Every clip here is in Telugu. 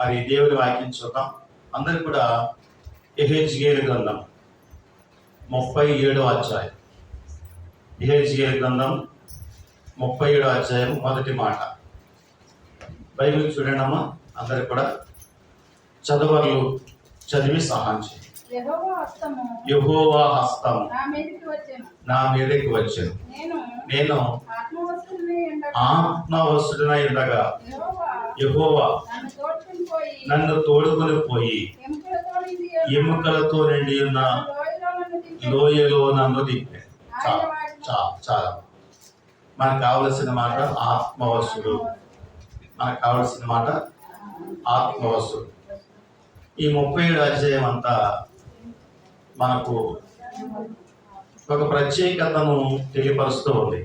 మరి దేవుని వాక్యం చూద్దాం. అందరూ కూడా యెహెజ్కేలు గ్రంథం 37వ అధ్యాయం. యెహెజ్కేలు గ్రంథం 37వ అధ్యాయం మొదటి మాట. బైబిల్ చూడండి అమ్మా. అందరు కూడా చదవర్లు చదివి సహాయం చేయండి. యెహోవా హస్తము నా మీదకి వచ్చెను. నేను ఆత్మవశుడనై ఉండగా యెహోవా నన్ను తోడుకొని పోయి ఎముకలతో నిండి ఉన్న లోయలో నన్ను దింపాడు. చాలా మనకు కావలసిన మాట ఆత్మవశుడు. మనకు కావలసిన మాట ఆత్మవశుడు. ఈ 37 అధ్యాయం అంతా మనకు ఒక ప్రత్యేకతను తెలియపరుస్తూ ఉంది.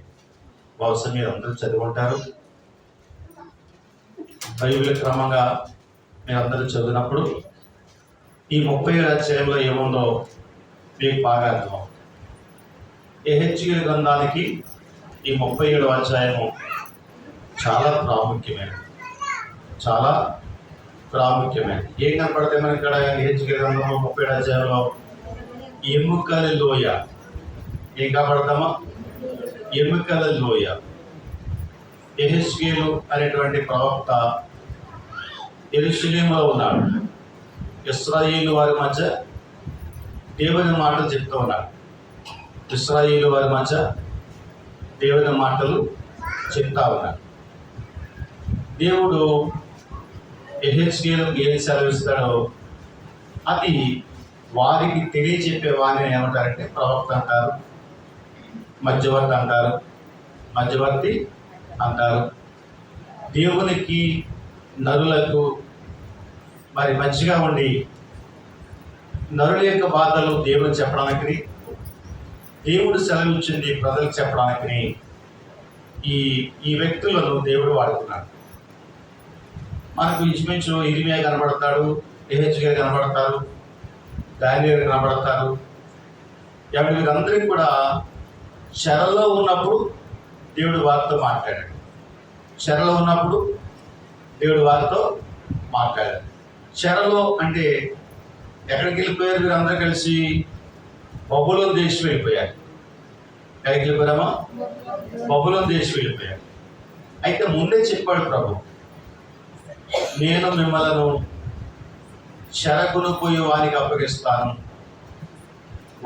బహుశా మీరు అందరూ చదివి ఉంటారు. బైబిల్ క్రమంగా మీరందరూ చదివినప్పుడు ఈ 37 అధ్యాయంలో ఏముందో మీకు బాగా అర్థం. యెహెజ్కేలు గ్రంథానికి ఈ 37వ అధ్యాయము చాలా ప్రాముఖ్యమైనది. చాలా ప్రాముఖ్యమైనది. ఏం కనపడతాయి మనకి ఇక్కడ యెహెజ్కేలు గ్రంథంలో 37వ అధ్యాయంలో? ఎముకల లోయ. ఏం కనపడతామా? ఎముకల లోయ. యెహెజ్కేలు అనేటువంటి ప్రవక్త యెరూషలేములో ఉన్నాడు. ఇశ్రాయేలు వారి మధ్య దేవుని మాటలు చెప్తూ ఉన్నాడు. ఇశ్రాయేలు వారి మధ్య దేవుని మాటలు చెప్తా ఉన్నాడు. దేవుడు యెహెజ్కేలుకు ఏం సెలవిస్తాడో అది వారికి తెలియచెప్పే వారిని ఏమంటారంటే ప్రవక్త అంటారు, మధ్యవర్తి అంటారు. దేవునికి నరులకు మరి మంచిగా ఉండి నరుల యొక్క బాధలు దేవుడు చెప్పడానికి, దేవుడు సెలవిచ్చింది ప్రజలకు చెప్పడానికి ఈ వ్యక్తులను దేవుడు వాడుతున్నాడు. మనకు ఇంచుమించు ఇర్మియా కనబడతాడు, యెహెజ్కేలు కనబడతారు, దానియేలు కనబడతారు. వీరందరికీ కూడా చెరలో ఉన్నప్పుడు దేవుడు వారితో మాట్లాడాడు. చెరలో ఉన్నప్పుడు దేవుడు వారితో మాట్లాడాడు. చెరలో అంటే ఎక్కడికి వెళ్ళిపోయారు? వీరందరూ కలిసి బబులోను దేశం వెళ్ళిపోయారు. ఎక్కడికి వెళ్ళిపోయామా? బబులోను దేశం వెళ్ళిపోయారు. అయితే ముందే చెప్పాడు ప్రభు, నేను మిమ్మల్ని చెరకును పోయి వారికి అప్పగిస్తాను,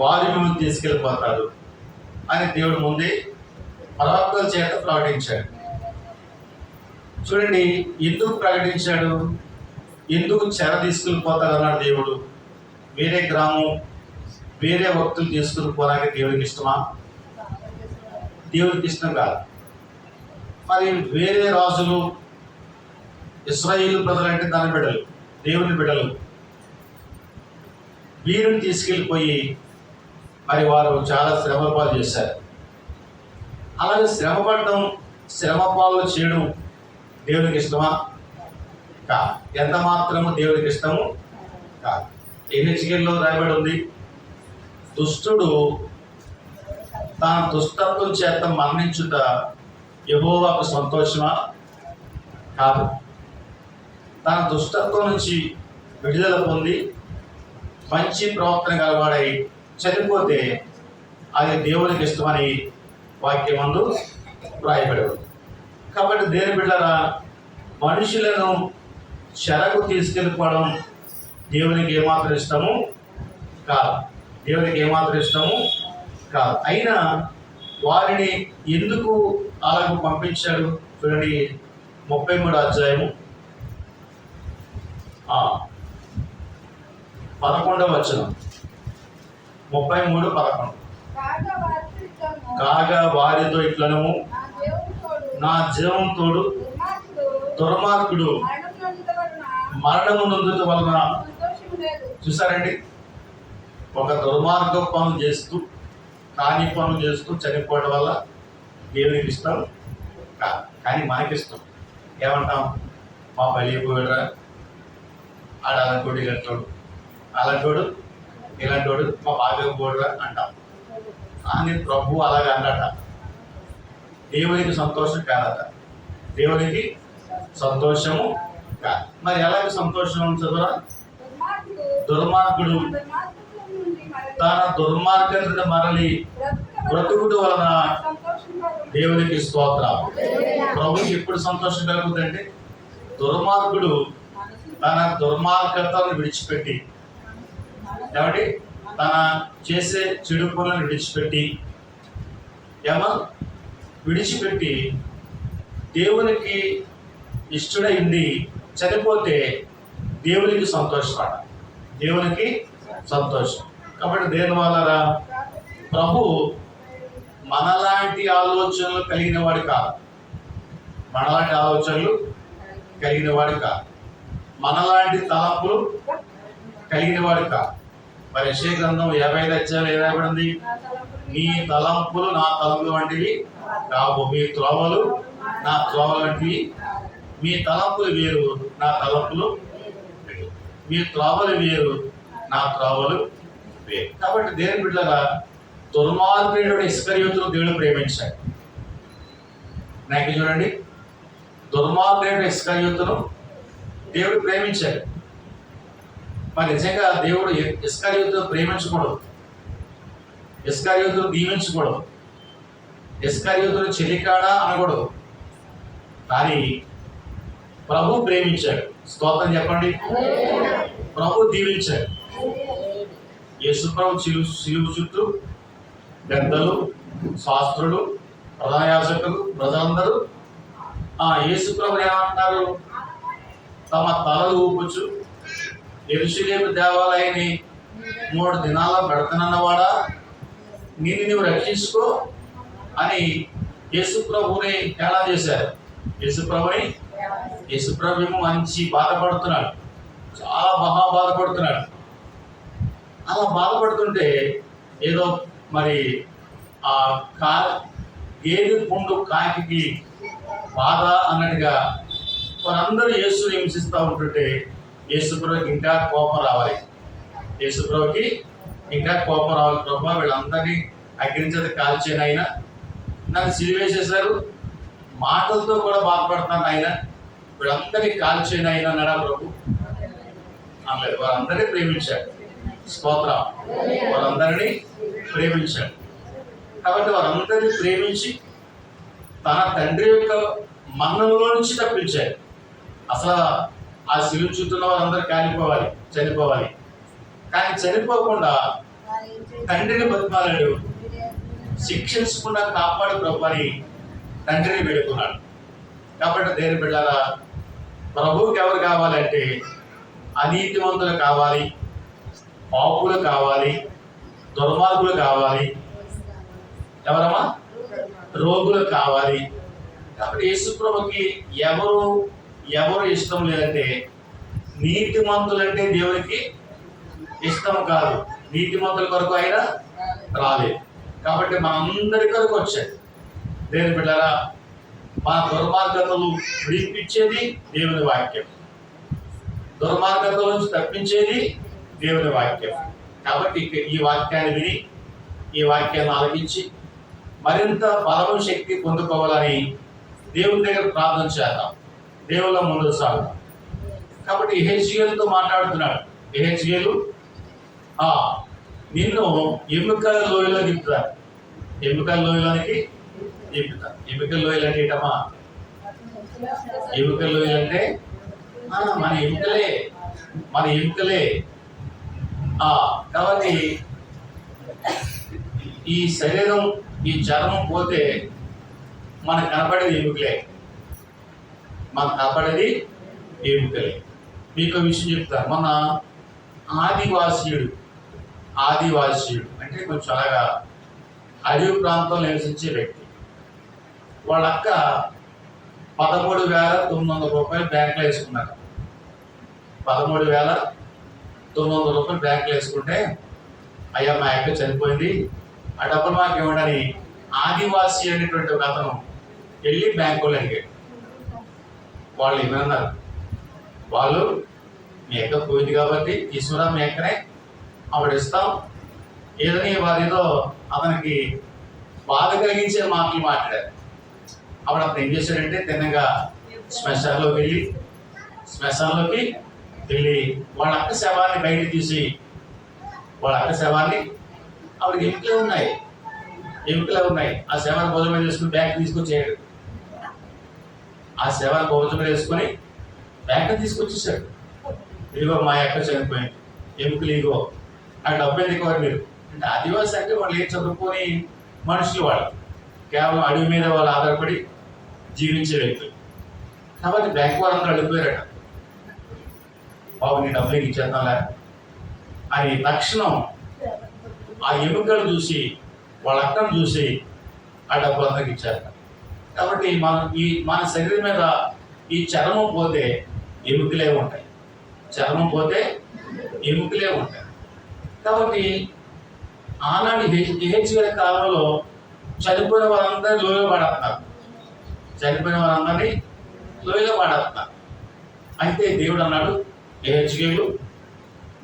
వారి మిమ్మల్ని తీసుకెళ్ళిపోతారు అని దేవుడు ముందే ప్రవక్తల చేత ప్రకటించాడు. చూడండి, ఎందుకు ప్రకటించాడు? ఎందుకు చెర తీసుకెళ్ళిపోతాడు అన్నాడు దేవుడు. వేరే గ్రామం, వేరే భక్తులు తీసుకుని పోవడానికి దేవుడికి ఇష్టమా? దేవుడికి ఇష్టం కాదు. మరి వేరే రాజులు, ఇశ్రాయేలు ప్రజలు అంటే దాని బిడ్డలు, దేవుని బిడ్డలు, వీరిని తీసుకెళ్ళిపోయి మరి వారు చాలా శ్రమపాలు చేశారు. అలాగే శ్రమపడడం, శ్రమపాలు చేయడం దేవునికి ఇష్టమా? కాదు. ఎంత మాత్రము దేవునికి ఇష్టము కాదు. యెహెజ్కేలులో రాయబడి ఉంది, దుష్టుడు తన దుష్టత్వం చేత మరణించుట యెహోవాకు సంతోషమా? కాదు. తన దుష్టత్వం నుంచి విడుదల పొంది మంచి ప్రవర్తన గలవాడై చనిపోతే అది దేవునికి ఇష్టమని వాక్యమందు రాయబడి ఉంది. కాబట్టి దేని బిడ్డరా, మనుషులను చెరకు తీసుకెళ్ళిపోవడం దేవునికి ఏమాత్రం ఇష్టము కాదు. దేవునికి ఏమాత్రం ఇష్టము కాదు. అయినా వారిని ఎందుకు అలాగ పంపించాడు? చూడండి, 33వ అధ్యాయము 11వ వచనం. 33:11. కాగా వారితో ఇట్లను, నా జీవం తోడు దుర్మార్గుడు మరణము నొందుట వలన. చూసారండి, ఒక దుర్మార్గ పనులు చేస్తూ, కాని పనులు చేస్తూ చనిపోవడం వల్ల దేవునికి ఇష్టం కాదు. కానీ మనకిష్టం. ఏమంటాం? మా బలిపోయాడురా, ఆడ అలాంటి ఇలాంటోడు, అలాంటోడు ఇలాంటోడు, మా బాగా పోడురా అంటాం. కానీ ప్రభు అలాగే అన్నట. దేవునికి సంతోషం కాదట. దేవునికి సంతోషము కాదు. మరి ఎలాగ సంతోషం చదువురా? దుర్మార్గుడు తన దుర్మార్గం నుండి మరలి బ్రతుకుడు వలన దేవునికి స్తోత్రం. ప్రభుకి ఎప్పుడు సంతోషం కలుగుతుందంటే దుర్మార్గుడు తన దుర్మార్గతను విడిచిపెట్టి, కాబట్టి తన చేసే చెడు పనులను విడిచిపెట్టి దేవునికి ఇష్టడైంది చనిపోతే దేవునికి సంతోషపడ, దేవునికి సంతోషం. కాబట్టి దేని వల్ల ప్రభు మనలాంటి ఆలోచనలు కలిగిన వాడు కాదు, మనలాంటి ఆలోచనలు కలిగిన వాడు కాదు, మనలాంటి తలంపులు కలిగిన వాడు కాదు. మరి యెషయా గ్రంథం 55 అధ్యాయంలో ఏం రాయబడింది? నీ తలంపులు నా తలంపులు వంటివి కావు, మీ త్రోవలు నా త్రోవలు వంటివి. మీ తలంపులు వేరు, నా తలంపులు వేరు. మీ త్రోవలు వేరు, నా త్రోవలు వేరు. కాబట్టి దేవుని బిడ్డలారా, దుర్మార్గుడైన ఇస్కరియోతును దేవుడు ప్రేమించాడు. నాకు చూడండి, దుర్మార్గుడైన ఇస్కరియోతును దేవుడు ప్రేమించాడు. మరి నిజంగా దేవుడు ఇస్కరియోతును ప్రేమించకూడదు, ఇస్కరియోతును దీవించకూడదు, ఇస్కరియోతును చెల్లికాడా అనకూడదు. కానీ ప్రభు ప్రేమించాడు. స్తోత్రం చెప్పండి. ప్రభు దీవించాడు. యేసుప్రభు సిలువ చుట్టూ పెద్దలు, శాస్త్రులు, ప్రధాన యాజకులు, ప్రజలందరూ యేసుప్రభు ఏమంటున్నారు? తమ తలలు ఊపుచు, యెరూషలేము దేవాలయాన్ని 3 దినాల్లో పెడతానన్నవాడా, నీవు రక్షించుకో అని యేసుప్రభుని హేళన చేశారు. యేసుప్రభు ఏమో మంచి బాధపడుతున్నాడు, చాలా మహా బాధపడుతున్నాడు. అలా బాధపడుతుంటే ఏదో మరి గేదె పుండు కాకి బాధ అన్నట్టుగా వారందరూ యేసుని హింసిస్తూ ఉంటుంటే యేసుప్రభుకి ఇంకా కోపం రావాలి. యేసుప్రభుకి ఇంకా కోపం రావాలి. ప్రభు వీళ్ళందరినీ అగ్నించేత కాల్చేను ఆయన, నన్ను సిలివేసేశారు, మాటలతో కూడా బాధపడుతున్నాను ఆయన, వీళ్ళందరినీ కాల్చేను ఆయన అన్నాడా ప్రభు? అనలేదు. వారందరినీ ప్రేమించాడు. స్తోత్రం. వారందరినీ ప్రేమించాడు. కాబట్టి వారందరినీ ప్రేమించి తన తండ్రి యొక్క మరణంలో నుంచి తప్పించాడు. అసలు ఆ సిలువ చుట్టూన్న వారందరూ కాలిపోవాలి, చనిపోవాలి. కానీ చనిపోకుండా తండ్రిని బతిమాలాడు, శిక్షించకుండా కాపాడు ప్రభు అని తండ్రిని వేడుకున్నాడు. కాబట్టి దేవుని బిడ్డలారా, ప్రభువుకి ఎవరు కావాలంటే అనీతివంతులు కావాలి, పాపులు కావాలి, దుర్మార్గులు కావాలి, ఎవరమ్మా? రోగులు కావాలి. కాబట్టి యేసుప్రభుకి ఎవరు ఇష్టం లేదంటే నీతిమంతులంటే దేవునికి ఇష్టం కాదు. నీతిమంతుల కొరకు ఆయన రాలేదు. కాబట్టి మనందరి కొరకు వచ్చాడు. దేవుని బిడ్డలారా, మన దుర్మార్గతలు విడిపించేది దేవుని వాక్యం, దుర్మార్గతల నుంచి తప్పించేది దేవుని వాక్యం. కాబట్టి ఈ వాక్యాన్ని విని, ఈ వాక్యాన్ని ఆలకించి మరింత బలము, శక్తి పొందుకోవాలని దేవుని దగ్గర ప్రార్థన చేద్దాం, దేవుళ్ళ ముందుకు సాగుతాం. కాబట్టి యెహెజ్కేలుతో మాట్లాడుతున్నాడు. యెహెజ్కేలు, నిన్ను ఎముకల లోయలో దింపుతారు. ఎముకల లోయలోనికి దింపుతారు. ఎముకల లోయలు అంటే ఏంటమ్మా? ఎముకల లోయలు అంటే మన ఎముకలే. కాబట్టి ఈ శరీరం, ఈ చర్మం పోతే మనకు కనపడేది ఎముకలే. మీకు విషయం చెప్తాను. మన ఆదివాసీయుడు అంటే కొంచెం అలాగా అడవి ప్రాంతంలో నివసించే వ్యక్తి. వాళ్ళ అక్క 13,900 రూపాయలు బ్యాంకులో వేసుకున్నారు. 13,900 రూపాయలు బ్యాంకులో వేసుకుంటే, అయ్యా మా అక్క చనిపోయింది, ఆ డబ్బులు మాకు ఇవ్వడని ఆదివాసీ అనేటువంటి ఒక అతను వెళ్ళి బ్యాంకులో అడిగాడు. వాళ్ళు ఏమన్నారు? వాళ్ళు మీ అక్క పోయింది కాబట్టి తీసుకురా, మీ అక్కనే ఆవిడ ఇస్తాం ఏదని వారు ఏదో అతనికి బాధ కలిగించే మాటలు మాట్లాడారు. అప్పుడు అతను ఏం చేశాడంటే తిన్నగా శ్మశానంలోకి వెళ్ళి శ్మశానంలోకి వెళ్ళి వాళ్ళ అక్క శవాన్ని బయటికి తీసి వాళ్ళ అక్క శవాన్ని ఆవిడకి ఎముకలే ఉన్నాయి ఆ శవాన్ని భోజనం మీద వేసుకుని బ్యాంక్ తీసుకొచ్చేయాడు. ఆ శవాన్ని భోజనం మీద వేసుకొని బ్యాంక్ తీసుకొచ్చేసాడు. ఇదిగో మా అక్క చనిపోయింది, ఎముకలు ఇగో, ఆ డబ్బు ఎందుకు మీరు అంటే ఆదివాసి అంటే వాళ్ళు ఏం చదువుకొని మనుషులు వాళ్ళు కేవలం అడవి మీద వాళ్ళు ఆధారపడి జీవించే వ్యక్తులు కాబట్టి బ్యాంక్ వాళ్ళందరూ అడిగిపోయారట. బాబు నీ డబ్బులు ఇచ్చేద్దాంలే అని తక్షణం ఆ ఎముకలు చూసి వాళ్ళ అక్కను చూసి ఆ డబ్బులందరికి ఇచ్చారట. కాబట్టి మన శరీరం మీద ఈ చర్మం పోతే ఎముకలే ఉంటాయి, చర్మం పోతే ఎముకలే ఉంటాయి. కాబట్టి ఆనాడు గారి కాలంలో చనిపోయిన వారందరినీ లోయలో పడేస్తున్నారు, అయితే దేవుడు అన్నాడు ఏహెచ్కేలు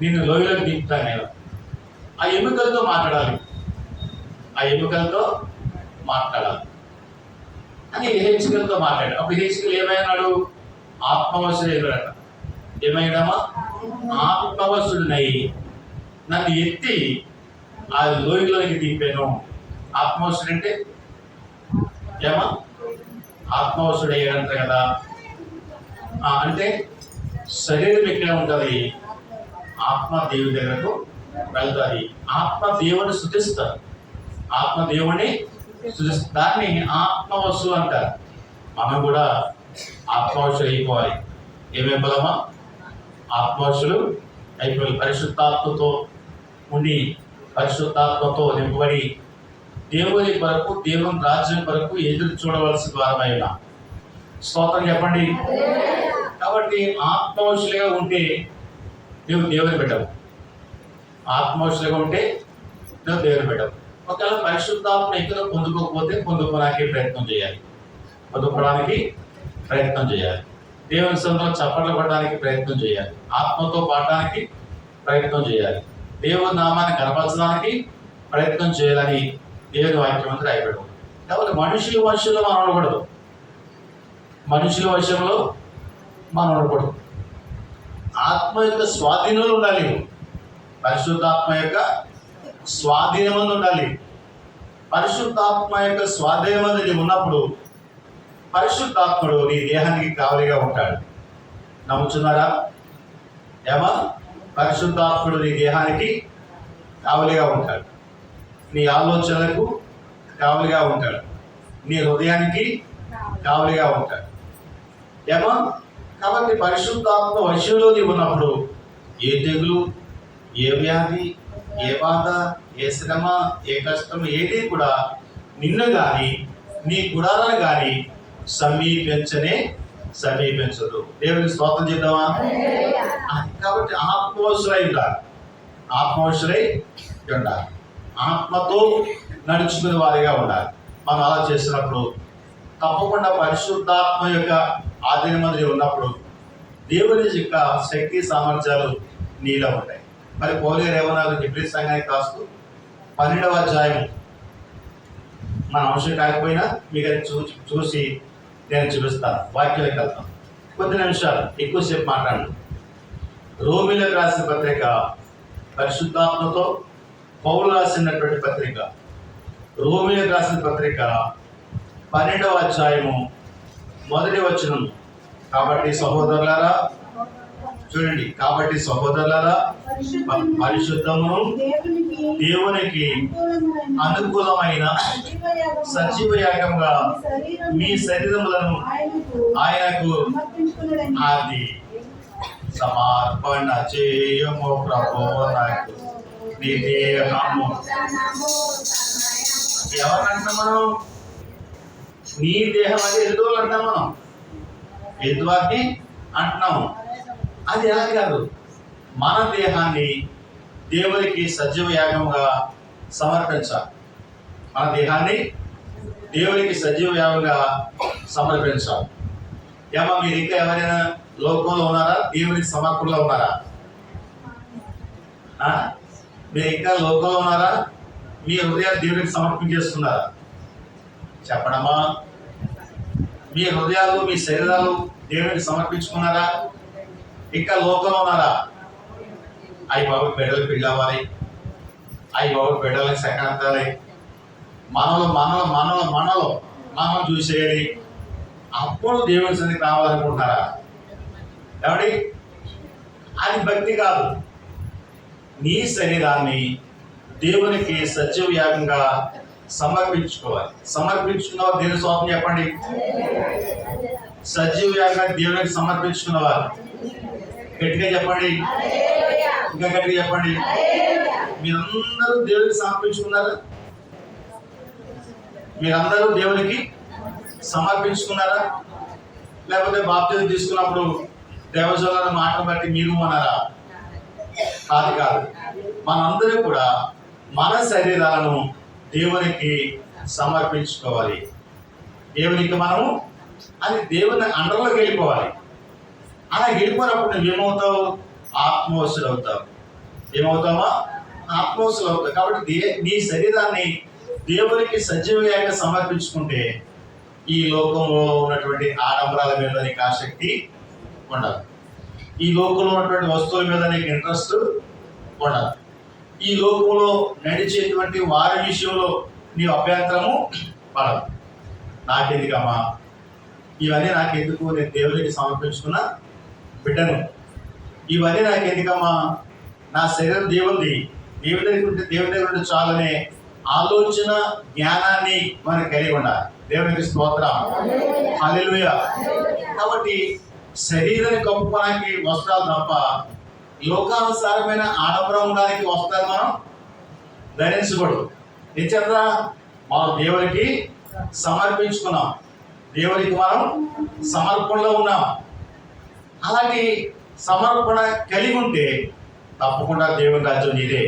నిన్ను లోయలోకి దింపుతాను నేను. ఆ ఎముకలతో మాట్లాడాలి అని ఏహెచ్కేలతో మాట్లాడాడు. అప్పుడు ఏహెచ్కేలు ఏమైనాడు? ఆత్మవశుడైనాడట. ఏమైనామా? ఆత్మవశుడినై నన్ను ఎత్తి ఆ లోయలోకి దింపాను. ఆత్మవశుడు అంటే ఏమా? ఆత్మవశుడు అయ్యాడంట కదా. అంటే శరీరం ఎక్కడ ఉంటుంది, ఆత్మ దేవుని దగ్గరకు వెళ్తుంది. ఆత్మ దేవుని స్తుతిస్తారు, దాన్ని ఆత్మవశులు అంటారు. మనం కూడా ఆత్మవశులు అయిపోవాలి. ఏమేం బలమా? ఆత్మవశులు అయిపోయి పరిశుద్ధాత్మతో ఉండి పరిశుద్ధాత్మతో నింపబడి దేవుని కొరకు, దేవుని రాజ్యం కొరకు ఎదురు చూడవలసిన ద్వారమైన స్తోత్రం చెప్పండి. కాబట్టి ఆత్మవశులుగా ఉంటే నువ్వు దేవుని పెట్టవు, ఆత్మవశులుగా ఉంటే నువ్వు దేవుని పెట్టవు. ఒకవేళ పరిశుద్ధాత్మ ఇక్కడ పొందుకోవడానికి ప్రయత్నం చేయాలి. దేవుని సొంతం చప్పట్లు పడడానికి ప్రయత్నం చేయాలి, ఆత్మతో పాడడానికి ప్రయత్నం చేయాలి, దేవుని నామాన్ని కనపరచడానికి ప్రయత్నం చేయాలని దేవుని వాక్యం అంతా రాయబడి. కాబట్టి మనుషుల వశంలో మనం ఉండకూడదు. ఆత్మ యొక్క స్వాధీనంలో ఉండాలి, పరిశుద్ధాత్మ యొక్క స్వాధీనం ఉండాలి. పరిశుద్ధాత్మ యొక్క స్వాధీనం ఉన్నప్పుడు పరిశుద్ధాత్ముడు నీ దేహానికి కావలిగా ఉంటాడు. నమ్ముతున్నారా? ఏమా? పరిశుద్ధాత్ముడు నీ దేహానికి కావలిగా ఉంటాడు, నీ ఆలోచనలకు కావలిగా ఉంటాడు, నీ హృదయానికి కావలిగా ఉంటాడు. ఏమా? కాబట్టి పరిశుద్ధాత్మ వశంలో నీవు ఉన్నప్పుడు ఏ తెగులు, ఏ వ్యాధి, ఏ బాధ, ఏ శ్రమ, ఏ కష్టం ఏది కూడా నిన్ను కానీ నీ గుడాలను కానీ సమీపించదు. దేవునికి స్తోత్రం చేద్దామా? కాబట్టి ఆత్మవశులై ఉండాలి, ఆత్మతో నడుచుకునే వారిగా ఉండాలి. మనం అలా చేసినప్పుడు తప్పకుండా పరిశుద్ధాత్మ యొక్క ఆధీనం ఉన్నప్పుడు దేవుని యొక్క శక్తి సామర్థ్యాలు నీలో ఉంటాయి. మరి పౌలు గారు ఏమన్నారు? హెబ్రీ సంఘానికి రాస్తూ 12వ అధ్యాయం, మన అంశం కాకపోయినా మీకు చూసి నేను చూపిస్తాను. వాక్యాలకు వెళ్తాను. కొద్ది నిమిషాలు ఎక్కువసేపు మాట్లాడండి. రోమీలకు రాసిన పత్రిక, పరిశుద్ధాత్మతో పౌలు రాసినటువంటి పత్రిక, రోమీలకు రాసిన పత్రిక 12వ అధ్యాయము 1వ వచనం. కాబట్టి సహోదరులారా, చూడండి, కాబట్టి సహోదరులారా పరిశుద్ధమును దేవునికి అనుకూలమైన సజీవ యాగంగా మీ శరీరములను ఆయనకు అది సమర్పణ చేయము ప్రభువునకు నీ దేహము. ఎవరంటున్నాం మనం? నీ దేహం అంటే ఎదుటి అంటాం, మనం ఎదుటి అంటున్నాము. అది ఎలా కాదు, మన దేహాన్ని దేవునికి సజీవ యాగంగా సమర్పించాలి. మన దేహాన్ని దేవునికి సజీవ యాగంగా సమర్పించాలి. ఏమో మీరు ఇంకా ఎవరైనా లోకంలో ఉన్నారా? దేవునికి సమర్పణలో ఉన్నారా? మీరు ఇంకా లోకంలో ఉన్నారా? మీ హృదయాలు దేవునికి సమర్పించేస్తున్నారా? చెప్పడమా? మీ హృదయాలు, మీ శరీరాలు దేవునికి సమర్పించుకున్నారా? ఇంకా లోకంలో ఉన్నారా? అయ్యి బాబు బిడ్డలు పెళ్ళి అవ్వాలి, అయ్యి బాబు బిడ్డలకి సెకండాలి, మనలో చూసేయాలి, అప్పుడు దేవుని సన్నిధికి రావాలనుకుంటున్నారా? ఏమండి? అది భక్తి కాదు. నీ శరీరాన్ని దేవునికి సజీవ యాగంగా సమర్పించుకోవాలి. సమర్పించుకున్నవారు దేవుని స్వామి చెప్పండి. సజీవ యాగంగా దేవునికి సమర్పించుకున్నవారు గట్టిగా చెప్పండి, ఇంకా గట్టిగా చెప్పండి. మీరందరూ దేవునికి సమర్పించుకున్నారా? మీరందరూ దేవునికి సమర్పించుకున్నారా? లేకపోతే బాప్తిజం తీసుకున్నప్పుడు దేవజనుల మాటను బట్టి మీరు అన్నారా? కాదు. మనందరూ కూడా మన శరీరాలను దేవునికి సమర్పించుకోవాలి. దేవునికి మనము అది దేవుని అండర్లోకి వెళ్ళిపోవాలి. అలా వెళ్ళిపోయినప్పుడు నువ్వు ఏమవుతావు? ఆత్మవశులు అవుతావు. ఏమవుతావా? ఆత్మవశులు అవుతావు. కాబట్టి నీ శరీరాన్ని దేవునికి సజీవంగా సమర్పించుకుంటే ఈ లోకంలో ఉన్నటువంటి ఆడంబరాల మీద నీకు ఆసక్తి ఉండదు. ఈ లోకంలో ఉన్నటువంటి వస్తువుల మీద నీకు ఇంట్రెస్ట్ ఉండదు. ఈ లోకంలో నడిచేటువంటి వారి విషయంలో నీ అభ్యంతరము పడదు. నాకెందుకమ్మా ఇవన్నీ, నాకెందుకు, నేను దేవునికి సమర్పించుకున్న బిడ్డను, ఇవన్నీ నాకెందుకమ్మా, నా శరీరం దేవుంది, దేవుని దగ్గర ఉంటే చాలనే ఆలోచన జ్ఞానాన్ని మనం కలిగి ఉండాలి. దేవునికి స్తోత్రం, హల్లెలూయా. కాబట్టి శరీరాన్ని కప్పుకోవడానికి వస్త్రాలు తప్ప లోకానుసారమైన ఆడంబరం ఉండడానికి వస్త్రాలు మనం ధరించకూడదు. నిశ్చేత మనం దేవునికి సమర్పించుకున్నాం, దేవునికి మనం సమర్పణలో ఉన్నాం. అలాగే సమర్పణ కలిగి ఉంటే తప్పకుండా దేవుని రాజ్యం నీదే,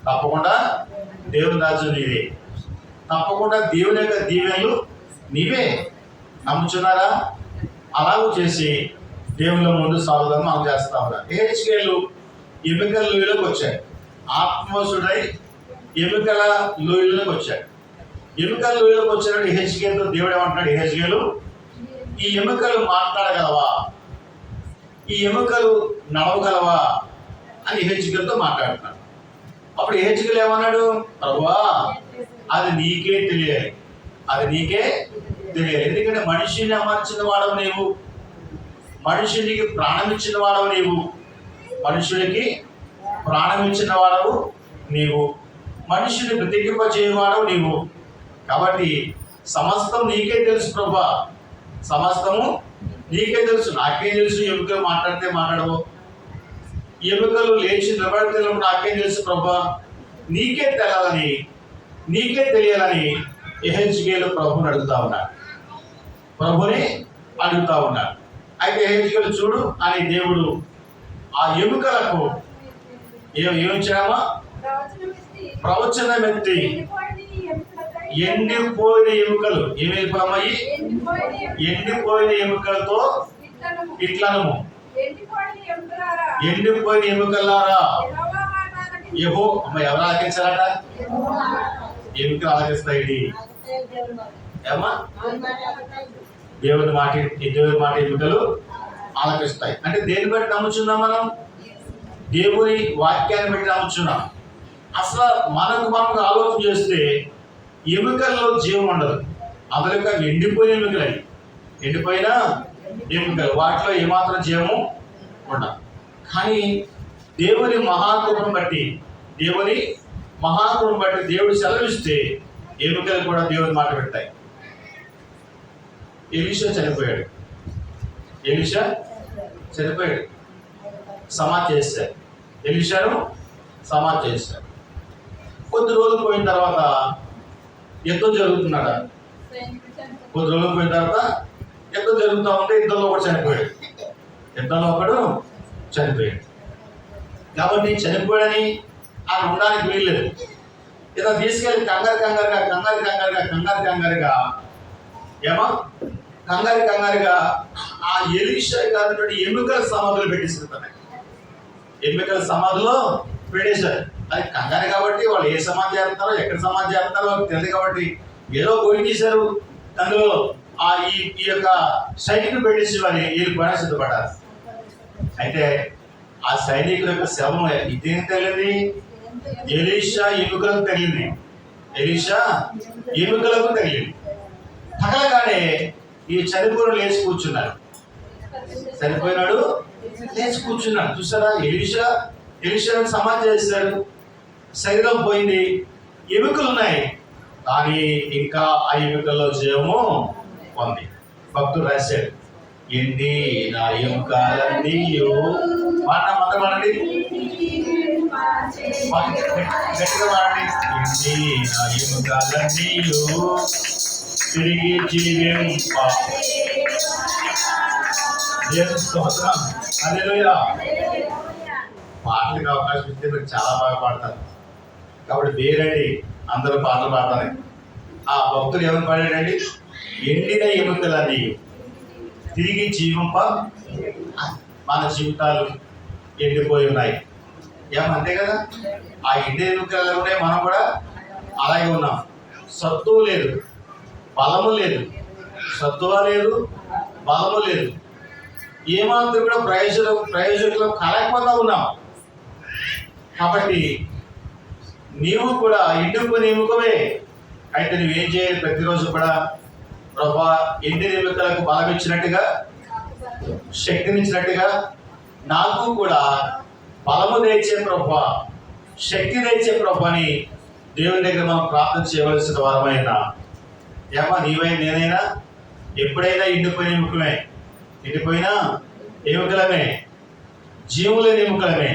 తప్పకుండా దేవుని రాజ్యం నీదే, తప్పకుండా దేవుని యొక్క దీవెనలు నీవే. నమ్ముచున్నారా? అలాగూ చేసి దేవుళ్ళ ముందు సాగుదాన్ని మనం చేస్తా ఉన్నాం. హెచ్కేలు ఎముకల లోయలోకి వచ్చాడు. ఆత్మవశుడై ఎముకల లోయలోకి వచ్చాడు. ఎముకల లోయలోకి వచ్చినప్పుడు హెచ్కేలతో దేవుడు ఏమంటున్నాడు? హెచ్కేలు, ఈ ఎముకలు మాట్లాడగలవా, ఈ ఎముకలు నడవగలవా అని హెచ్కేలతో మాట్లాడుతున్నాడు. అప్పుడు హెచ్కేలు ఏమన్నాడు? ప్రభువా, అది నీకే తెలియాలి, అది నీకే తెలియాలి. ఎందుకంటే మనిషిని అమర్చిన వాడవు నీవు, మనుషునికి ప్రాణం ఇచ్చిన వాడవు నీవు, మనుషునికి ప్రాణం ఇచ్చిన వాడవు నీవు, మనుషుని బ్రతికింపజేయవాడవు నీవు. కాబట్టి సమస్తం నీకే తెలుసు ప్రభా, సమస్తము నీకే తెలుసు. నాకేం తెలుసు? ఎముకలు మాట్లాడితే మాట్లాడవు, ఎముకలు లేచి నిలబడితే నాకేం తెలుసు ప్రభా? నీకే తెలాలని, నీకే తెలియాలని యెహెజ్కేలు ప్రభుని అడుగుతా ఉన్నాడు, ప్రభుని అడుగుతా ఉన్నాడు. అయితే యెహెజ్కేలు చూడు అని దేవుడు ఆ ఎముకలకు ఏమిచ్చామా? ప్రవచనం ఎత్తి ఎండిపోయిన ఎముకలు, ఏమైపోయి ఎండిపోయిన ఎముకలతో ఇట్లను, ఎండిపోయిన ఎముకలారా యెహో ఎవరు ఆలకించారట? ఎముకలు ఆలకిస్తాయి. ఏమా? దేవుని మాట ఎముకలు ఆలకిస్తాయి. అంటే దేని బట్టి నమ్ముచున్నాం మనం? దేవుని వాక్యాన్ని బట్టి నమ్ముచున్నాం. అసలు మనకు ఆలోచన చేస్తే ఎముకల్లో జీవం ఉండదు. అందులో ఎండిపోయిన ఎముకలు, అవి ఎండిపోయిన ఎముకలు, వాటిలో ఏమాత్రం జీవము ఉండదు. కానీ దేవుని మహాకృపను బట్టి, దేవుడు సెలవిస్తే ఎముకలు కూడా దేవుని మాట పెడతాయి. ఎలీషా చనిపోయాడు, సమాధి చేశారు. ఎలీషాను సమాధి చేశారు. కొద్ది రోజులు పోయిన తర్వాత యుద్ధం జరుగుతున్నాడు. కొద్ది రోజులు పోయిన తర్వాత యుద్ధం జరుగుతూ ఉంటే యుద్ధంలో ఒకడు చనిపోయాడు. కాబట్టి చనిపోయాడని అక్కడ ఉండడానికి వీల్లేదు. ఇలా తీసుకెళ్ళి కంగారుగా ఆ ఎలీషా గారి ఎముకల సమాధులు పెట్టేసుకుంటున్నాయి. ఎముకల సమాధిలో పెట్టేశారు. అది కంగారు కాబట్టి వాళ్ళు ఏ సమాధి చేస్తారో, ఎక్కడ సమాధి చేస్తారో వాళ్ళకి తెలియదు. కాబట్టి ఏదో పోయి తీశారు, అందులో ఈ యొక్క సైకిల్ పెట్టేసి వాళ్ళు వీళ్ళు పైన సిద్ధపడ్డారు. అయితే ఆ సైనికుల యొక్క శవం ఇదేం తగిలింది? ఎలీషా ఎముకలకు తగిలింది. ఎలీషా ఎముకలకు తగిలింది. తగలగానే ఈ చనిపోయిన లేచి కూర్చున్నాడు. చనిపోయినాడు లేచి కూర్చున్నాడు. చూసారా? ఎలీషాను సమాధి చేశాడు. శరీరం పోయింది, ఎముకలు ఉన్నాయి, కానీ ఇంకా ఆ ఎముకల్లో జీవము ఉంది. భక్తుడు రాశాడు, ఎండి నా ఎముకలన్నీ మాట్లాడండి, ఎండి నా ఎముకలన్నీ తిరిగి జీవింప. హల్లెలూయా. పాటలకు అవకాశం ఇస్తే మీరు చాలా బాగా పాడతారు కాబట్టి వేరండి, అందరూ పాటలు పాడతారు. ఆ భక్తులు ఏమని పాడాడండి? ఎండిన ఎముకలని తిరిగి జీవింప. మన జీవితాలు ఎండిపోయి ఉన్నాయి, ఏమంతే కదా? ఆ ఎండిన ఎముకలలోనే మనం కూడా అలాగే ఉన్నాం. సత్తువ లేదు, బలము లేదు, సత్తువ లేదు, బలము లేదు, ఏమాత్రం కూడా ప్రయోజకులు కలగకుండా ఉన్నాం. కాబట్టి నీవు కూడా ఎండుకుని ఎముకవే. అయితే నువ్వేం చేయాలి? ప్రతిరోజు కూడా ప్రభా ఎండిన ఎముకలకు బలం ఇచ్చినట్టుగా, శక్తినిచ్చినట్టుగా నాకు కూడా బలము తెచ్చే ప్రభా, శక్తి తెచ్చే ప్రభు అని దేవుని దగ్గర మనం ప్రార్థన చేయవలసిన వారమైనా. ఏమా నీవైనా నేనైనా ఎప్పుడైనా ఎండిపోయిన ఎముకమే, ఎండిపోయినా ఎముకలమే, జీవులేని ఎముకలమే,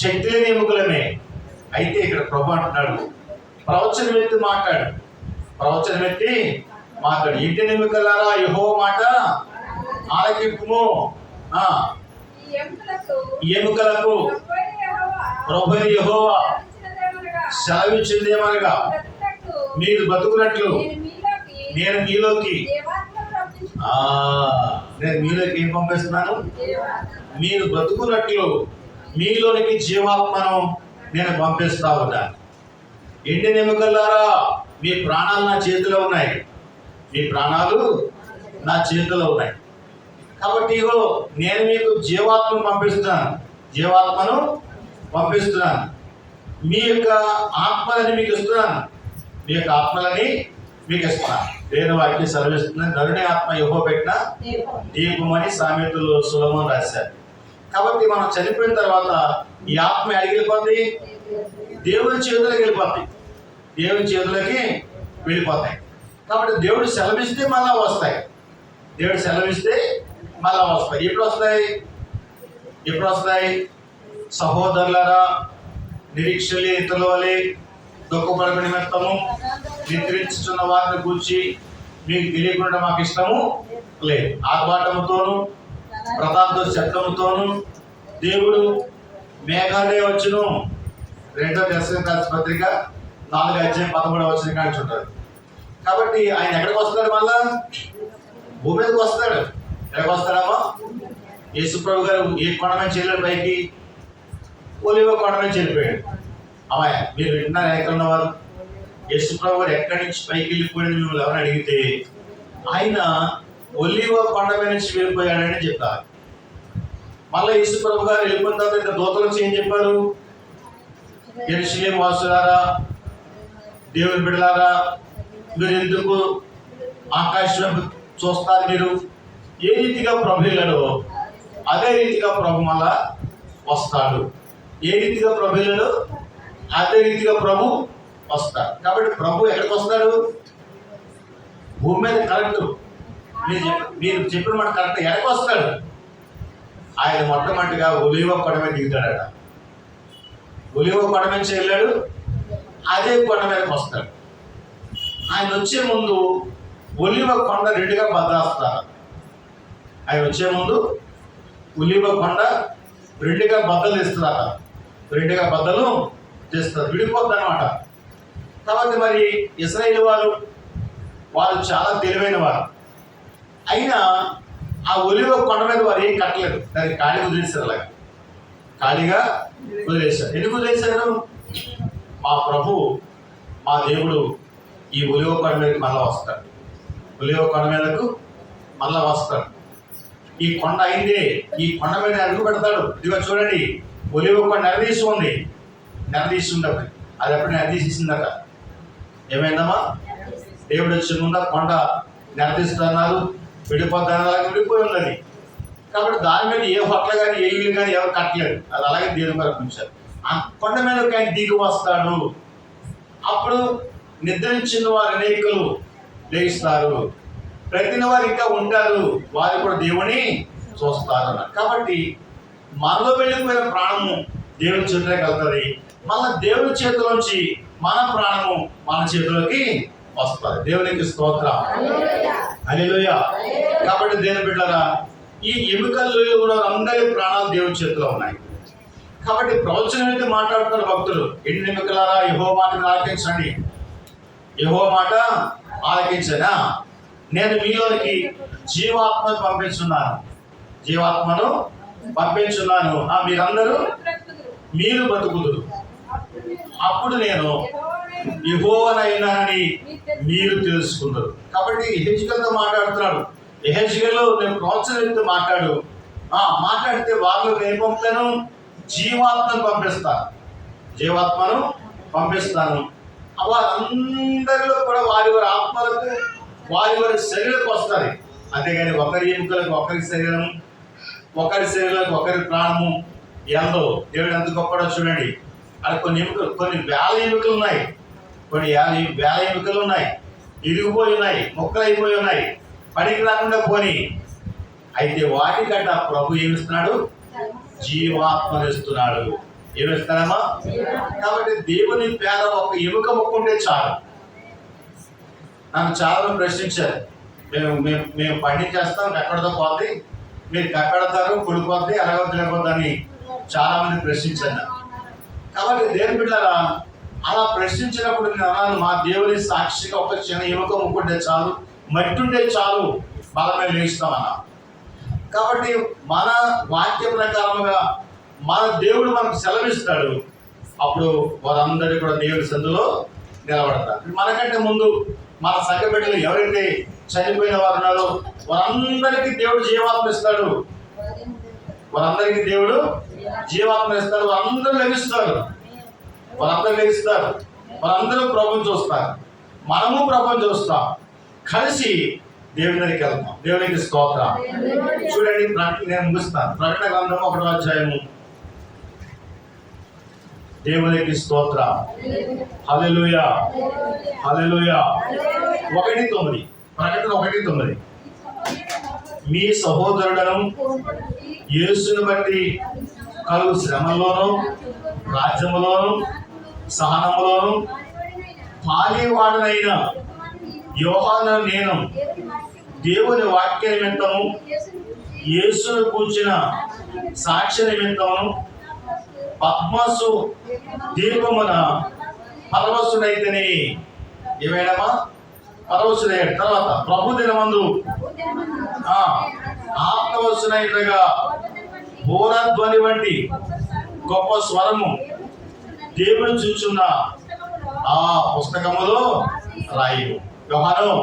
శక్తి లేని ఎముకలమే. అయితే ఇక్కడ ప్రభు అంటున్నాడు, ప్రవచనం ఎత్తి మాట్లాడు, ప్రవచనం ఎత్తి మాట్లాడు. ఎండిన ఎముకలారా యెహోవా మాట ఆలకింపుము. ఈ ఎముకలకు ప్రభు యెహోవా సెలవిచ్చిందేమనగా, మీరు బతుకున్నట్లు నేను మీలోకి ఏం పంపిస్తున్నాను? మీరు బ్రతుకున్నట్లు మీలోనికి జీవాత్మను నేను పంపిస్తా ఉన్నాను. ఎండిన ఎముకలారా మీ ప్రాణాలు నా చేతిలో ఉన్నాయి, మీ ప్రాణాలు నా చేతిలో ఉన్నాయి. కాబట్టి ఇగో నేను మీకు జీవాత్మను పంపిస్తున్నాను, జీవాత్మను పంపిస్తున్నాను. మీ యొక్క ఆత్మలని మీకు ఇస్తున్నాను, మీ యొక్క ఆత్మలని మీకు ఇస్తున్నాను. దేవుని వాక్యం సెలవిస్తున్నాను, నరుని ఆత్మ యెహోవా పెట్టిన దీపమని సామెతలు సొలొమోను రాశారు. కాబట్టి మనం చనిపోయిన తర్వాత ఈ ఆత్మ ఎక్కడికి వెళ్ళిపోతుంది? దేవుని చేతులకు వెళ్ళిపోతాయి, దేవుని చేతులకి వెళ్ళిపోతాయి. కాబట్టి దేవుడు సెలవిస్తే మళ్ళా వస్తాయి, దేవుడు సెలవిస్తే మళ్ళా వస్తాయి. ఎప్పుడు వస్తాయి? సహోదరులారా, నిరీక్షలే ఇతరుల వలె దుఃఖపడక నిమిత్తము నిద్రించుతున్న వారిని గూర్చి మీకు తెలియకుండా మాకు ఇష్టము లేదు. ఆర్భాటముతోను ప్రతాప శబ్దముతోను దేవుడు మేఘాలే వచ్చును. 2వ దశరథ పత్రిక 4:13 కాల్చి ఉంటారు. కాబట్టి ఆయన ఎక్కడికి వస్తాడు? మళ్ళా భూమి మీదకి వస్తాడు. ఎక్కడికి వస్తాడమ్మా? యేసుప్రభు గారు ఏ కొండ నుంచి వెళ్ళాడు? పైకి ఒలీవ కొండ నుంచి వెళ్ళిపోయాడు. అమ్మాయి మీరు వింటున్నారు, ఎక్కడ ఉన్నవారు? యేసుప్రభు గారు ఎక్కడి నుంచి పైకి వెళ్ళిపోయాడు మిమ్మల్ని ఎవరైనా అడిగితే ఆయన ఒలీవ కొండ మీద నుంచి వెళ్ళిపోయాడని చెప్తారు. మళ్ళీ యేసుప్రభు గారు వెళ్ళిపోయిన తర్వాత ఇంకా దూతలు వచ్చి ఏం చెప్పారు? యెరూషలేము వాసులారా, దేవుని బిడ్డలారా, మీరు ఎందుకు ఆకాశం చూస్తారు? మీరు ఏ రీతిగా ప్రభు వెళ్ళాడో అదే రీతిగా ప్రభు మళ్ళా వస్తాడు. ఏ రీతిగా ప్రభు వెళ్ళాడో అదే రీతిగా ప్రభు వస్తాడు. కాబట్టి ప్రభు ఎక్కడికి వస్తాడు? భూమి మీద కరెక్ట్, మీరు చెప్పిన మాట కరెక్ట్. ఎక్కడికి వస్తాడు? ఆయన మొట్టమొదటిగా ఒలీవ కొండ మీద దిగుతాడట. ఒలీవ కొండ నుంచి వెళ్ళాడు, అదే కొండ మీదకి వస్తాడు. ఆయన వచ్చే ముందు ఒలీవ కొండ 2గా బద్దలేస్తారు. ఆయన వచ్చే ముందు ఒలీవ కొండ 2గా బద్దలు ఇస్తారు, 2గా బద్దలు చేస్తారు, విడిపోద్ది అనమాట. కాబట్టి మరి ఇశ్రాయేలు వారు చాలా తెలివైన వారు. అయినా ఆ ఒలీవ కొండ మీద వారు ఏం కట్టలేదు, దానికి ఖాళీగా వదిలేశారు. అలాగా ఖాళీగా వదిలేశారు. ఎందుకు వదిలేశారు? మా ప్రభు, మా దేవుడు ఈ ఒలీవ కొండ మీదకి మళ్ళా వస్తాడు, ఒలీవ కొండ మీదకు మళ్ళా వస్తాడు. ఈ కొండ అయిందే, ఈ కొండ మీద అడుగు పెడతాడు. ఇదిగో చూడండి, ఒలివ కొండ నెరదీసి ఉంది, నెరదీసి ఉండదు. అది ఎప్పుడు నెరదీసేసిందట. ఏమైందమ్మా? దేవుడు వచ్చి ముందు కొండ నెరదీస్తున్నారు, విడిపోతున్నారు, విడిపోయి ఉన్నది. కాబట్టి దాని మీద ఏ హోటల్ కానీ ఏ ఇల్లు కానీ ఎవరు కట్టలేదు. అది అలాగే దేవుని కొరకు ఉంచారు. ఆ కొండ మీద ఆయన దిగి వస్తాడు. అప్పుడు నిద్రించిన వారు అనేకులు లేస్తారు, ప్రతిన వారు ఇంకా ఉంటారు, వారు కూడా దేవుని చూస్తారు అన్నారు. కాబట్టి మనలో వెళ్ళిపోయిన ప్రాణము దేవుని చేతిలోకి వెళ్తుంది. మళ్ళీ దేవుని చేతిలోంచి మన ప్రాణము మన చేతిలోకి వస్తుంది. దేవునికి స్తోత్రం, హల్లెలూయా. కాబట్టి దేవుని బిడ్డలారా, ఈ ఎముకల్లో ఉన్న అందరి ప్రాణాలు దేవుని చేతిలో ఉన్నాయి. కాబట్టి ప్రవచనం అయితే మాట్లాడుతున్నారు భక్తులు, ఎన్ని ఎముకలారా యెహోవా మాటను ఆలకించండి, యెహోవా మాట ఆలకించనా, నేను మీలోనికి జీవాత్మను పంపించున్నాను, జీవాత్మను పంపించున్నాను, మీరందరూ మీరు బతుకుదురు, అప్పుడు నేను యెహోవానైనానని మీరు తెలుసుకుందరు. కాబట్టి యెహెజ్కేలుతో మాట్లాడుతున్నాడు. యెహెజ్కేలు నేను ప్రవచనంతో మాట్లాడితే వాళ్ళు నేను పంపుతాను, జీవాత్మను పంపిస్తాను, జీవాత్మను పంపిస్తాను. వారందరిలో కూడా వారి వారి ఆత్మలకు వారి వారి శరీరకు వస్తుంది. అంతేగాని ఒకరి ఎముకలకు ఒకరి శరీరం, ఒకరి శరీరాలకు ఒకరి ప్రాణము ఎంతో. దేవుడు ఎంత గొప్పడో చూడండి. అది కొన్ని ఎముకలు, కొన్ని వేల ఎముకలు ఉన్నాయి, కొన్ని వేల ఎముకలు ఉన్నాయి, ఇరిగిపోయి ఉన్నాయి, మొక్కలు అయిపోయి ఉన్నాయి, పనికి రాకుండా పోని. అయితే వాటికంట ప్రభు ఏమిస్తున్నాడు? జీవాత్మను ఇస్తున్నాడు. ఏమిస్తాడమ్మా? కాబట్టి దేవుని పేద ఒక ఎముక మొక్కుంటే చాలు. నన్ను చాలా ప్రశ్నించారు, మేము పండించేస్తాం, ఎక్కడితో పోద్ది, మీరు కక్కడతారు, కుడిపోద్ది, అలాగొద్దు లేకపోద్ది అని చాలా మంది ప్రశ్నించాను. కాబట్టి దేవుని బిడ్డలారా, అలా ప్రశ్నించినప్పుడు నేను అన్నాను, మా దేవుని సాక్షిగా ఒక చిన్న ఎముక మొక్కుంటే చాలు, మట్టి ఉంటే చాలు, బలమే లేస్తామన్నా. కాబట్టి మన వాక్య ప్రకారముగా మన దేవుడు మనకు సెలవిస్తాడు. అప్పుడు వారందరూ కూడా దేవుడి సందులో నిలబడతారు. మనకంటే ముందు మన సంఘ బిడ్డలు ఎవరైతే చనిపోయిన వారు ఉన్నారో వారందరికీ దేవుడు జీవాత్మ ఇస్తాడు. వారందరికీ దేవుడు జీవాత్మ ఇస్తాడు. వారందరూ లభిస్తారు, వారందరూ లభిస్తారు, వారందరూ ప్రభుని చూస్తారు, మనము ప్రభుని చూస్తాం, కలిసి దేవుని దగ్గరికి వెళ్తాం. దేవునికి స్తోత్రం. చూడండి, నేను ముగిస్తాను. ప్రకటన గ్రంథం 1వ అధ్యాయము. దేవునికి స్తోత్రం, హల్లెలూయా, హల్లెలూయా. 1:9, ప్రకటన 1:9. మీ సహోదరులను యేసును బట్టి కలుగు శ్రమలోను, రాజ్యములోను, సహనములోను పాలివాడనైన యోహాను నేను దేవుని వాక్య నిమిత్తము యేసును కూర్చిన సాక్ష్య నిమిత్తము పద్మసు దీపమున పరవశుడైతేనే. ఏమైనామా? పరవశుడయ్యాడు. తర్వాత ప్రభు దినమందు ఆత్మవశుడైనగా బోరధ్వని వంటి గొప్ప స్వరము దేవుడు చూచున్న ఆ పుస్తకములో రాయు. యోహాను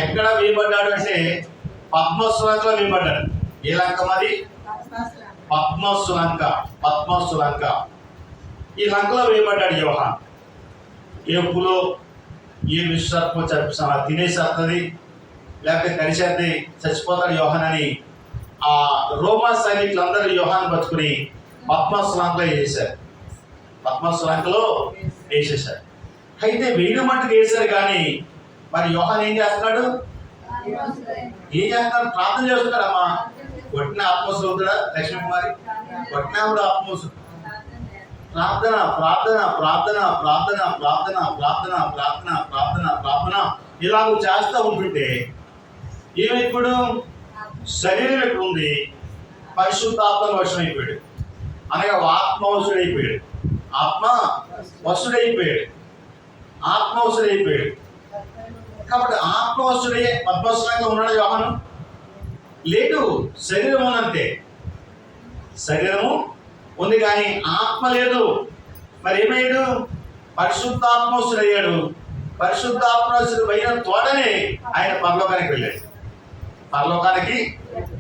ఎక్కడ వేయబడ్డాడు అంటే పద్మసులంకలో వేయబడ్డాడు. ఏ లంక మరి? పద్మసులంక. ఈ లంకలో వేయబడ్డాడు యోహాను. ఎప్పులో ఏ విశ్వసర్పం తినేసేస్తుంది, లేకపోతే కలిసేది, చచ్చిపోతాడు యోహాన్ అని ఆ రోమా సైనికులందరూ యోహాను పట్టుకుని పద్మసులంకలో వేసేశారు. పద్మసులంకలో వేసేశారు. అయితే వేయడం మట్టుకు వేశారు. కానీ మరి యోహాన్ ఏం చేస్తున్నాడు? ప్రార్థన చేస్తున్నాడమ్మా. కొట్టిన ఆత్మస్వరుడా లక్ష్మీకుమారి, కొట్టినప్పుడు ఆత్మస్వరు ప్రార్థన ప్రార్థన ప్రార్థన ప్రార్థన ప్రార్థన ప్రార్థన ప్రార్థన ప్రార్థన ప్రార్థన ఇలాగ చేస్తూ ఉంటుంటే ఏమైపోయాడు? శరీరం ఎక్కడ ఉంది? పరిశుద్ధాత్మను వశమైపోయాడు. అనగా ఆత్మవశుడైపోయాడు. ఆత్మవశుడైపోయాడు. కాబట్టి ఆత్మవశుడే పద్మవశంగా ఉన్నాడు యోహాను? లేదు. శరీరం ఉందంటే, శరీరము ఉంది కానీ ఆత్మ లేదు. మరి ఏమయ్యాడు? పరిశుద్ధాత్మవశుడయ్యాడు. పరిశుద్ధాత్మ పోయిన తోటనే ఆయన పరలోకానికి వెళ్ళాడు. పరలోకానికి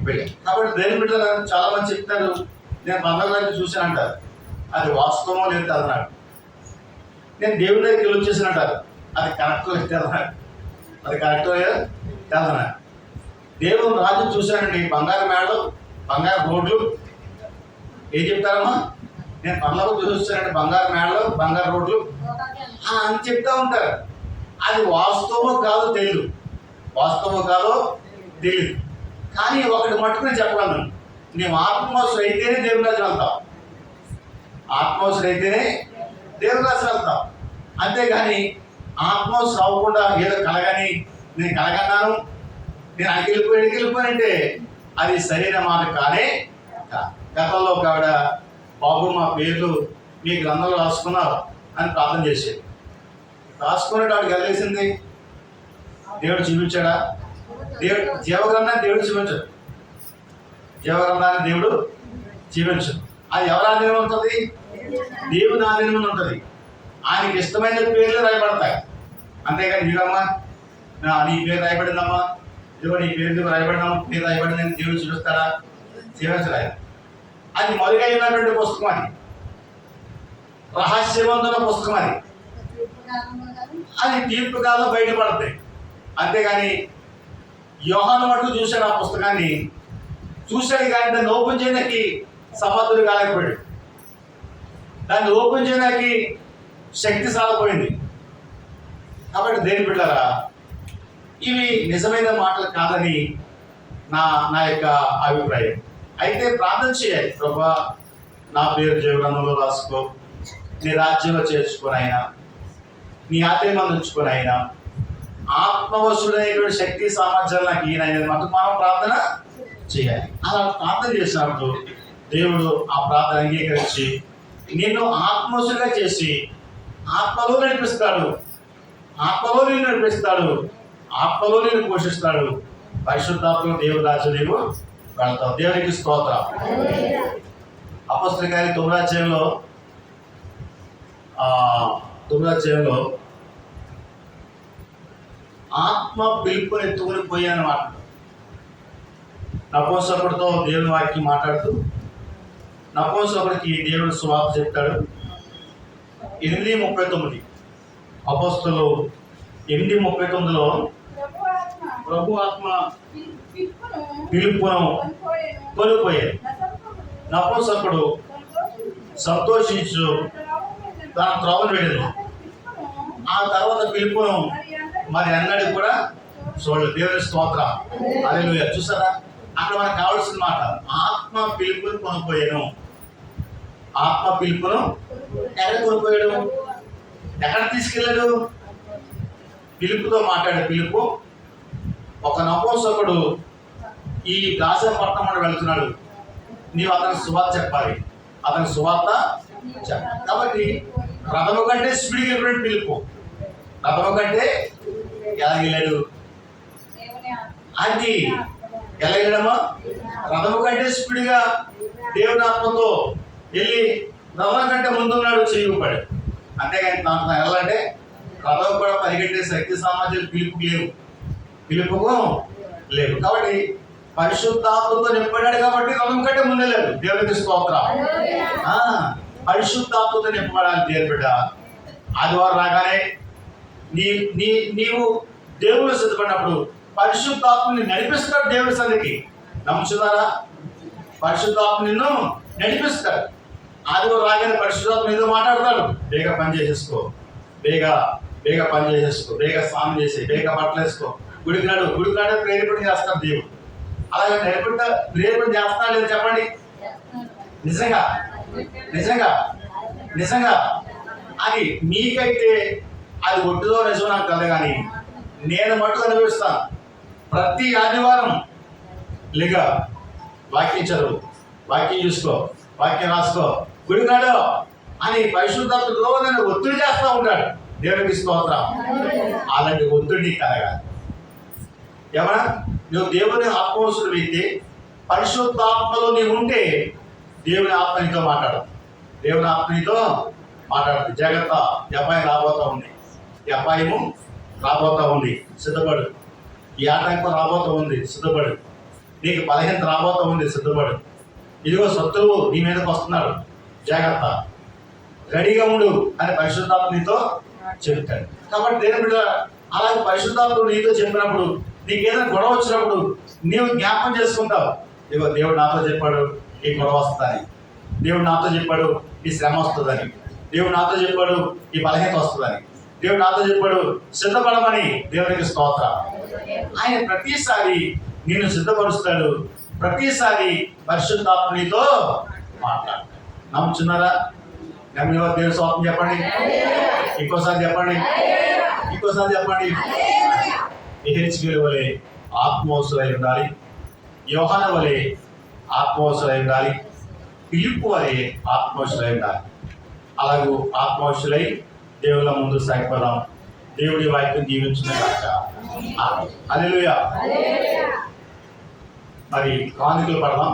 వెళ్ళాడు. కాబట్టి దేవుని బిడ్డలు చాలా మంది చెప్తారు, నేను పరలోకానికి చూశాను అంటారు. అది వాస్తవమో లేదు అన్నాడు. నేను దేవుని దగ్గరికి వచ్చేసాను అంటారు. అది కరెక్ట్ తెలన్నాడు. అది కరెక్ట్ తెలన్నాడు. దేవుని రాజు చూశానండి, బంగారు మేడలు, బంగారు రోడ్లు. ఏం చెప్తారమ్మా? నేను పరలోకం చూస్తానంటే బంగారు మేడలు, బంగారు రోడ్లు అని చెప్తా ఉంటారు. అది వాస్తవమో కాదో తెలియదు, వాస్తవమో కాదో తెలియదు. కానీ ఒకటి మట్టుకుని చెప్పగలను, మేము ఆత్మవసరం అయితేనే దేవుని రాజు వెళ్తాం. ఆత్మవసరం అయితేనే దేవుని రాజు వెళ్తాం. అంతేగాని ఆత్మవసరం అవ్వకుండా ఏదో కలగని, నేను కలగన్నాను, నేను అడిగిపోయానంటే అది సరైన మాట కానే కాదు. గతంలో ఒక ఆవిడ, బాబు మా పేర్లు మీ గ్రంథంలో రాసుకున్నారు అని ప్రార్థన చేసేది. రాసుకున్నట్టు ఆవిడకి కలిగేసింది, దేవుడు చూపించాడా? దేవుడు జీవగ్రంథాన్ని దేవుడు చూపించాడు. జీవగ్రంథాన్ని దేవుడు చూపించడు. అది ఎవరి ఆధీనం ఉంటుంది? దేవుని ఆధీనం ఉంటుంది. ఆయనకి ఇష్టమైన పేర్లు రాయబడతాయి. అంతేగాని నీకమ్మా నీ పేరు రాయబడిందమ్మా, ఇదిగో నీ పేరు రాయబడినాము, పేరు రాయబడిందని దేవుడు చూపిస్తాడా? చూపించడా? అది మరుగైనటువంటి పుస్తకం, అది రహస్యవంతుల పుస్తకం, అది తీర్పు కాలం బయటపడతాయి. అంతేగాని యోహాను మటుకు చూశాడు ఆ పుస్తకాన్ని, చూశాడు కానీ దాన్ని ఓపెన్ చేయడానికి సమర్థుడు కాలేకపోయాడు. దాన్ని ఓపెన్ చేయడానికి శక్తి సాలపోయింది. కాబట్టి దేని బిడ్డలారా, ఇవి నిజమైన మాటలు కాదని నా యొక్క అభిప్రాయం. అయితే ప్రార్థన చేయాలి, ప్రభా నా పేరు జీవగ్రంథంలో రాసుకో, నీ రాజ్యంలో చేర్చుకొని అయినా, నీ ఆత్మను ఉంచుకొని అయినా, ఆత్మవశుడైనటువంటి శక్తి సామర్థ్యాలు నాకు ఈయన మటుకు మనం ప్రార్థన చేయాలి. అలా ప్రార్థన చేసినప్పుడు దేవుడు ఆ ప్రార్థన అంగీకరించి నిన్ను ఆత్మవశుడిగా చేసి ఆత్మలో నడిపిస్తాడు, ఆత్మలో నిన్ను నడిపిస్తాడు, ఆత్మలో నిన్ను పోషిస్తాడు. పరిశుద్ధాత్మ దేవుడు రాజ్యం నీవు వెళ్తావు. దేవునికి స్తోత్రం. అపొస్తలుల కార్యం 9వ అధ్యాయంలో ఆత్మ పిలుపుని ఎత్తుకుని పోయాను మాట. నపుంసకుడితో దేవుని వాక్యం మాట్లాడుతూ నపుంసకుడికి దేవుడు సువార్త చెప్తాడు. 8:39 అపొస్తలులు 8:39లో ప్రభు ఆత్మ పిలుపును కొనిపోయాడు. నపుంసకుడు సంతోషించు తన త్రోవను వెళ్ళను. ఆ తర్వాత పిలుపును మరి అన్నడికి కూడా చూడలేదు. దేవుని స్తోత్రం. హల్లెలూయా. చూసారా, అక్కడ మనకు కావాల్సిన మాట ఆత్మ పిలుపును కొనిపోయాను. ఆత్మ పిలుపును ఎక్కడ కొనిపోయాడు? ఎక్కడ తీసుకెళ్ళాడు? పిలుపుతో మాట్లాడే పిలుపు. ఒక నపుంసకుడు ఈ గాజాపట్నం వెళ్తున్నాడు, నీవు అతనికి సువార్త చెప్పాలి, అతనికి సువార్త చెప్పాలి. కాబట్టి రథము కంటే స్పీడ్గా వెళ్ళినటువంటి పిలుపు. రథము కంటే ఎలా వెళ్ళాడు? అది ఎలా వెళ్ళడమో రథము కంటే స్పీడ్గా దేవుని ఆత్మతో వెళ్ళి రథం కంటే ముందున్నాడు, చేయబడి. అంతేగాని నాకు వెళ్ళాలంటే రథం కూడా పరిగెట్టే శక్తి సామర్థ్యాలు పిలుపుకు లేవు, పిలుపుకు లేవు. కాబట్టి పరిశుద్ధాత్మతో నింపబడ్డాడు కాబట్టి రథం కంటే ముందలేదు. దేవునికి స్తోత్రం. పరిశుద్ధాత్మతో నింపబడాలి. దేవుని బిడ్డ ఆదివారం రాగానే నీవు దేవుడు సిద్ధపడినప్పుడు పరిశుద్ధాత్మని నడిపిస్తాడు. దేవుడి సన్నిధికి నమ్ముచున్నారా? పరిశుద్ధాత్మ నిన్ను నడిపిస్తాడు. ఆదివారం రాగానే పరిశుద్ధాత్మ ఏదో మాట్లాడతాడు, బేగ పని చేసేసుకో, బేగ పని చేసేసుకో, బేగ స్నానం చేసి బేగ బట్టలు వేసుకో, గుడికాడు ప్రేరేపణ చేస్తాడు దేవుడు. అలాగే ప్రేరేపణ చేస్తాడు లేదు చెప్పండి. నిజంగా నిజంగా నిజంగా అది మీకైతే అది ఒడ్డులో నిజం నాకు కదా, కానీ నేను మట్టుకు అనుభవిస్తాను. ప్రతి ఆదివారం లేక వాక్యం చదువు, వాక్యం చూసుకో, వాక్యం రాసుకో, గుడికాడు అని పరిశుద్ధాత్మ నన్ను ఒత్తిడి చేస్తూ ఉంటాడు. దేవునికి స్తోత్రం. అలాంటి ఒత్తిడి కలగాలి. ఏమన్నా నువ్వు దేవుని ఆత్మవశుడు అయితే పరిశుద్ధాత్మలో నీవు ఉంటే దేవుని ఆత్మనితో మాట్లాడు, దేవుని ఆత్మనితో మాట్లాడుతుంది. జాగ్రత్త, ఈ అపాయం రాబోతా ఉంది. ఈ అపాయము రాబోతా ఉంది, సిద్ధపడు. ఈ ఆటంకం రాబోతా ఉంది, సిద్ధపడు. నీకు బలహీనత రాబోతా ఉంది, సిద్ధపడు. ఇదిగో శత్రువు నీ మీదకి వస్తున్నాడు, జాగ్రత్త, రెడీగా ఉండు అని పరిశుద్ధాత్మ నీతో చెప్తాడు. కాబట్టి దేవుని బిడ్డ, అలాగే పరిశుద్ధాత్మ నీతో చెప్పినప్పుడు నీకు ఏదైనా గొడవ వచ్చినప్పుడు నీవు జ్ఞాపకం చేసుకుంటావు, ఇదిగో దేవుడు నాతో చెప్పాడు ఈ గొడవ వస్తుందని, దేవుడు నాతో చెప్పాడు ఈ శ్రమ వస్తుందని, దేవుడు నాతో చెప్పాడు ఈ బలహీనత వస్తుందని, దేవుడు నాతో చెప్పాడు సిద్ధపడమని. దేవునికి స్తోత్రం. ఆయన ప్రతిసారి నేను సిద్ధపరుస్తాడు, ప్రతిసారి పరిశుద్ధాత్మ నీతో మాట్లాడతాడు. నమ్ముచున్నారా? నమ్మిన దేవుని స్తోత్రం చెప్పండి, ఇంకోసారి చెప్పండి, ఇంకోసారి చెప్పండి. ఎహెచ్కేలు వలె ఆత్మవశులై ఉండాలి, యోహాను వలె ఆత్మవశులై ఉండాలి, ఫిలిప్పు వలె ఆత్మవశులై ఉండాలి. అలాగూ ఆత్మవశులై దేవుళ్ళ ముందు సాగిపోదాం. దేవుడి వాక్యం జీవించిన కాక. హల్లెలూయా. మరి కానుకలు పడదాం.